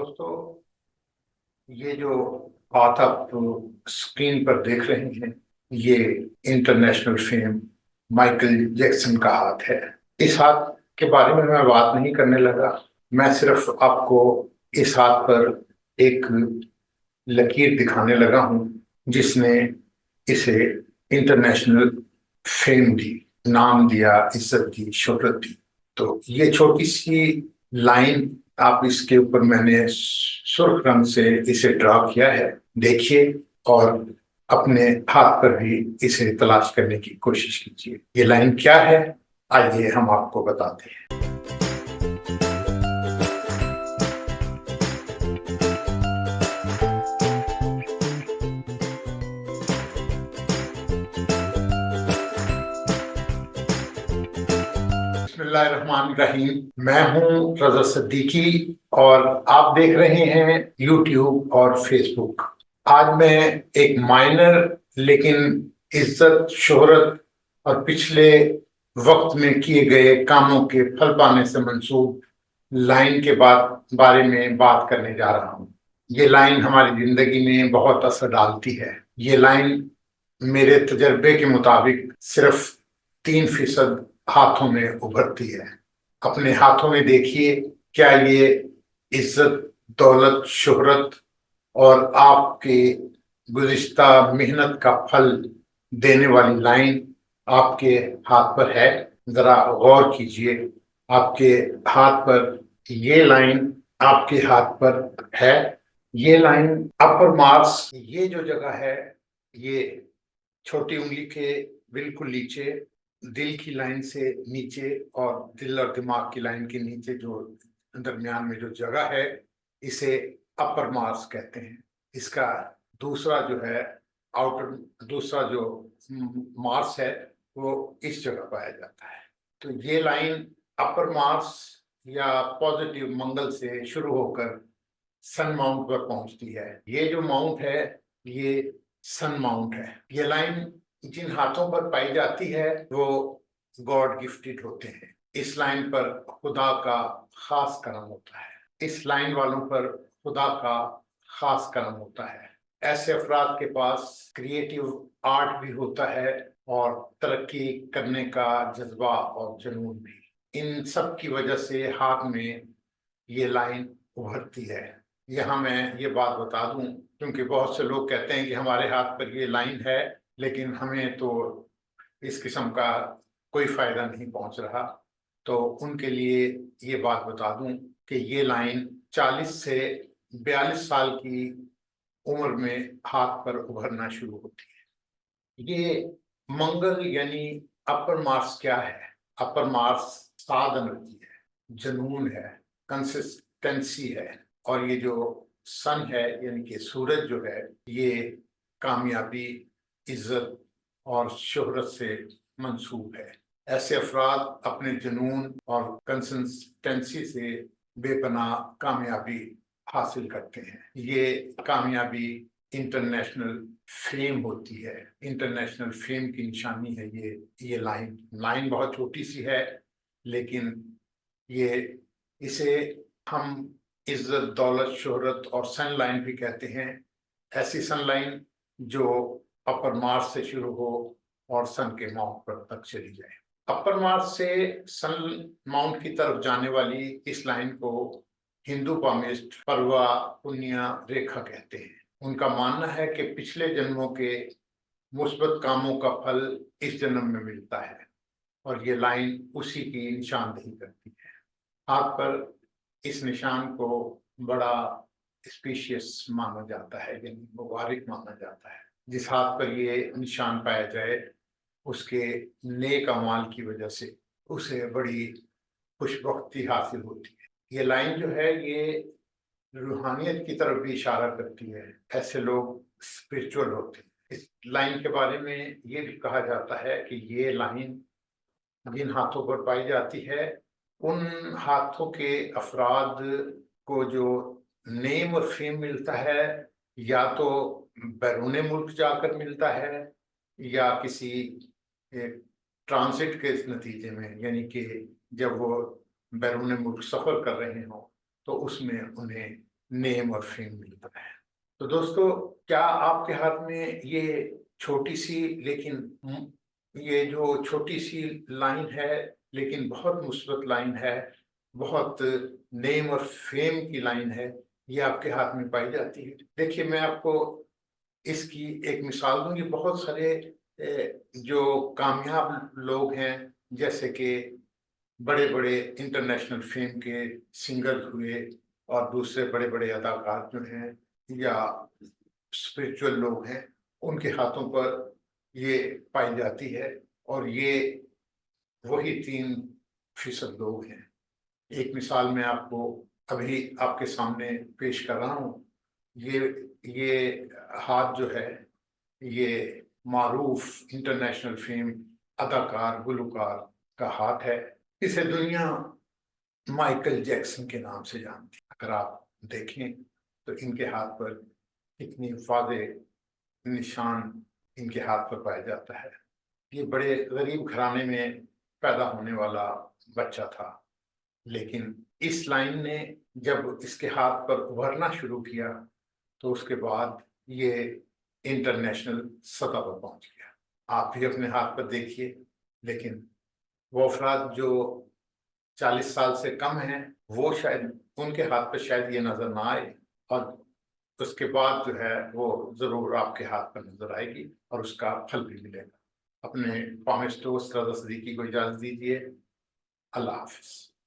दोस्तों, ये जो हाथ आप स्क्रीन पर देख रहे हैं, ये इंटरनेशनल फेम माइकल जैक्सन का हाथ है। इस हाथ के बारे में मैं बात नहीं करने लगा। मैं सिर्फ आपको इस हाथ पर एक लकीर दिखाने लगा हूं, जिसने इसे इंटरनेशनल फेम दी, नाम दिया, इज्जत दी, शोहरत दी। तो ये छोटी सी लाइन, आप इसके ऊपर मैंने सुर्ख रंग से इसे ड्रा किया है, देखिए। और अपने हाथ पर भी इसे तलाश करने की कोशिश कीजिए। ये लाइन क्या है, आइए हम आपको बताते हैं। बिस्मिल्लाहिर्रहमानिर्रहीम। मैं हूं रजा सिद्दीकी और आप देख रहे हैं यूट्यूब और फेसबुक। आज मैं एक माइनर लेकिन इज्जत, शोहरत और पिछले वक्त में किए गए कामों के फल पाने से मंसूब लाइन के बारे में बात करने जा रहा हूं। ये लाइन हमारी जिंदगी में बहुत असर डालती है। ये लाइन मेरे तजर्बे के मुताबिक सिर्फ 3% हाथों में उभरती है। अपने हाथों में देखिए, क्या ये इज्जत, दौलत, शोहरत और आपके गुज़िश्ता मेहनत का फल देने वाली लाइन आपके हाथ पर है? जरा गौर कीजिए। आपके हाथ पर ये लाइन आपके हाथ पर है। ये लाइन अपर मार्क्स, ये जो जगह है, ये छोटी उंगली के बिल्कुल नीचे, दिल की लाइन से नीचे और दिल और दिमाग की लाइन के नीचे जो दरमियान में जो जगह है, इसे अपर मार्स कहते हैं। इसका दूसरा जो है, आउटर दूसरा जो मार्स है, वो इस जगह पाया जाता है। तो ये लाइन अपर मार्स या पॉजिटिव मंगल से शुरू होकर सन माउंट पर पहुंचती है। ये जो माउंट है, ये सन माउंट है। ये लाइन जिन हाथों पर पाई जाती है, वो गॉड गिफ्टेड होते हैं। इस लाइन पर खुदा का खास करम होता है। इस लाइन वालों पर खुदा का खास करम होता है। ऐसे अफराद के पास क्रिएटिव आर्ट भी होता है और तरक्की करने का जज्बा और जुनून भी। इन सब की वजह से हाथ में ये लाइन उभरती है। यहाँ मैं ये बात बता दूं, क्योंकि बहुत से लोग कहते हैं कि हमारे हाथ पर ये लाइन है, लेकिन हमें तो इस किस्म का कोई फायदा नहीं पहुंच रहा। तो उनके लिए ये बात बता दूं कि ये लाइन 40 से 42 साल की उम्र में हाथ पर उभरना शुरू होती है। ये मंगल यानी अपर मार्स क्या है? अपर मार्स साध एनर्जी है, जुनून है, कंसिस्टेंसी है। और ये जो सन है यानी कि सूरज जो है, ये कामयाबी, इज्जत और शोहरत से मंसूब है। ऐसे अफराद अपने जुनून और कंसिस्टेंसी से बेपनाह कामयाबी हासिल करते हैं। ये कामयाबी इंटरनेशनल फेम होती है। इंटरनेशनल फेम की निशानी है ये लाइन बहुत छोटी सी है, लेकिन ये इसे हम इज्जत, दौलत, शोहरत और सन लाइन भी कहते हैं। ऐसी सन लाइन जो अपर मार्स से शुरू हो और सन के माउंट पर तक चली जाए। अपर मार्स से सन माउंट की तरफ जाने वाली इस लाइन को हिंदू पामिस्ट परवा पुण्य रेखा कहते हैं। उनका मानना है कि पिछले जन्मों के मुस्बत कामों का फल इस जन्म में मिलता है, और ये लाइन उसी की निशानदेही करती है। हाथ पर इस निशान को बड़ा स्पीशियस माना जाता है, यानी मुबारक माना जाता है। जिस हाथ पर ये निशान पाया जाए, उसके नेक अमाल की वजह से उसे बड़ी खुशबख्ती हासिल होती है। ये लाइन जो है, ये रूहानियत की तरफ भी इशारा करती है। ऐसे लोग स्पिरिचुअल होते हैं। इस लाइन के बारे में ये भी कहा जाता है कि ये लाइन जिन हाथों पर पाई जाती है, उन हाथों के अफराद को जो नेम और फेम मिलता है, या तो बैरून मुल्क जाकर मिलता है, या किसी ट्रांसिट के नतीजे में, यानी कि जब वो बैरून मुल्क सफर कर रहे हों तो उसमें उन्हें नेम और फेम मिलता है। तो दोस्तों, क्या आपके हाथ में ये छोटी सी लेकिन ये जो छोटी सी लाइन है लेकिन बहुत मुस्बत लाइन है, बहुत नेम और फेम की लाइन है, ये आपके हाथ में पाई जाती है? देखिए, मैं आपको इसकी एक मिसाल दूंगी। बहुत सारे जो कामयाब लोग हैं, जैसे कि बड़े बड़े इंटरनेशनल फेम के सिंगर हुए, और दूसरे बड़े बड़े अदाकार जो हैं या स्पिरिचुअल लोग हैं, उनके हाथों पर ये पाई जाती है। और ये वही 3% लोग हैं। एक मिसाल मैं आपको अभी आपके सामने पेश कर रहा हूँ। ये ये हाथ जो है, ये मारूफ इंटरनेशनल फेम अदाकार गुलकार का हाथ है। इसे दुनिया माइकल जैक्सन के नाम से जानती है। अगर आप देखें तो इनके हाथ पर कितनी वादे निशान इनके हाथ पर पाया जाता है। ये बड़े गरीब घराने में पैदा होने वाला बच्चा था, लेकिन इस लाइन ने जब इसके हाथ पर उभरना शुरू किया तो उसके बाद ये इंटरनेशनल सतह पर पहुंच गया। आप भी अपने हाथ पर देखिए। लेकिन वो अफराद जो 40 साल से कम हैं, वो शायद, उनके हाथ पर शायद ये नजर ना आए, और उसके बाद जो है वो जरूर आपके हाथ पर नजर आएगी और उसका फल भी मिलेगा। अपने कॉमेस्ट दोस्त रज़ा सदीकी को इजाजत दीजिए। अल्लाह हाफिज।